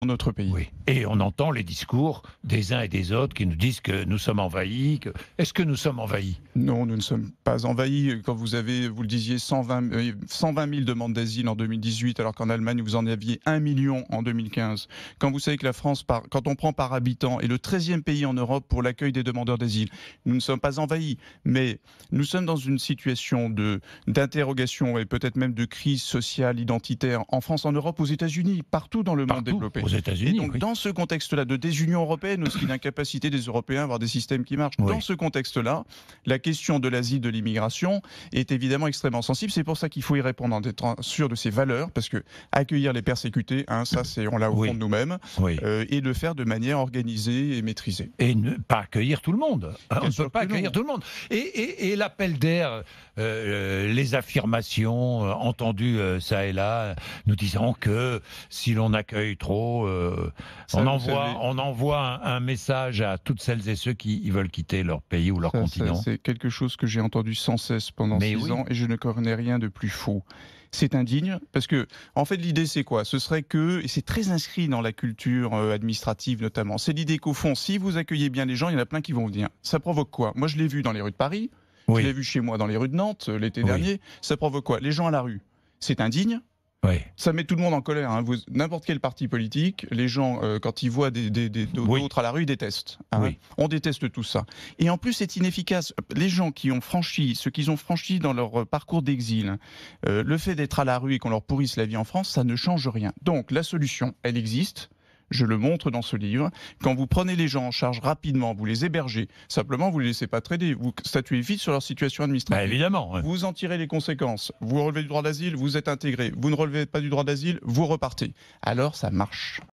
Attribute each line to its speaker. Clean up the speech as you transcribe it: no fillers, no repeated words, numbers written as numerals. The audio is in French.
Speaker 1: dans notre pays.
Speaker 2: Oui. Et on entend les discours des uns et des autres qui nous disent que nous sommes envahis. Est-ce que nous sommes envahis?
Speaker 1: Non, nous ne sommes pas envahis. Quand vous avez, vous le disiez, 120 000 demandes d'asile en 2018, alors qu'en Allemagne, vous en aviez 1 million en 2015. Quand vous savez que la France, quand on prend par habitant, est le 13e pays en Europe pour l'accueil des demandeurs d'asile, nous ne sommes pas envahis. Mais nous sommes dans une situation d'interrogation et peut-être même de crise sociale, identitaire, en France, en Europe, aux États-Unis, partout dans le monde
Speaker 2: Partout,
Speaker 1: développé.
Speaker 2: aux
Speaker 1: Et
Speaker 2: États-Unis,
Speaker 1: donc,
Speaker 2: oui.
Speaker 1: dans ce contexte-là de désunion européenne, aussi d'incapacité des Européens à avoir des systèmes qui marchent,
Speaker 2: Oui.
Speaker 1: dans ce contexte-là, la question de l'asile, de l'immigration est évidemment extrêmement sensible. C'est pour ça qu'il faut y répondre en étant sûr de ses valeurs, parce que accueillir les persécutés, ça, on l'a au
Speaker 2: Oui.
Speaker 1: fond de nous-mêmes,
Speaker 2: Oui.
Speaker 1: et le faire de manière organisée et maîtrisée.
Speaker 2: Et ne pas accueillir tout le monde. On ne
Speaker 1: sûr
Speaker 2: peut pas
Speaker 1: que non.
Speaker 2: accueillir tout le monde. Et l'appel d'air, les affirmations entendues ça et là, nous disant que si l'on accueille trop,
Speaker 1: Ça,
Speaker 2: on
Speaker 1: vous
Speaker 2: envoie un message à toutes celles et ceux qui veulent quitter leur pays ou leur continent.
Speaker 1: C'est quelque chose que j'ai entendu sans cesse pendant
Speaker 2: Mais
Speaker 1: 6
Speaker 2: oui.
Speaker 1: ans et je ne connais rien de plus faux. C'est indigne parce que, en fait, l'idée c'est quoi? Ce serait que, et c'est très inscrit dans la culture administrative notamment, c'est l'idée qu'au fond, si vous accueillez bien les gens, il y en a plein qui vont venir. Ça provoque quoi? Moi, je l'ai vu dans les rues de Paris, je l'ai
Speaker 2: Oui.
Speaker 1: vu chez moi dans les rues de Nantes l'été
Speaker 2: Oui.
Speaker 1: dernier. Ça provoque quoi? Les gens à la rue. C'est indigne.
Speaker 2: Oui.
Speaker 1: Ça met tout le monde en colère. N'importe quel parti politique, les gens, quand ils voient d'autres à la rue, ils détestent.
Speaker 2: Oui.
Speaker 1: On déteste tout ça. Et en plus, c'est inefficace. Les gens ceux qui ont franchi dans leur parcours d'exil, le fait d'être à la rue et qu'on leur pourrisse la vie en France, ça ne change rien. Donc la solution, elle existe. Je le montre dans ce livre. Quand vous prenez les gens en charge rapidement, vous les hébergez, simplement vous ne les laissez pas trader, vous statuez vite sur leur situation administrative.
Speaker 2: Évidemment. Oui.
Speaker 1: Vous en tirez les conséquences. Vous relevez du droit d'asile, vous êtes intégré. Vous ne relevez pas du droit d'asile, vous repartez. Alors ça marche.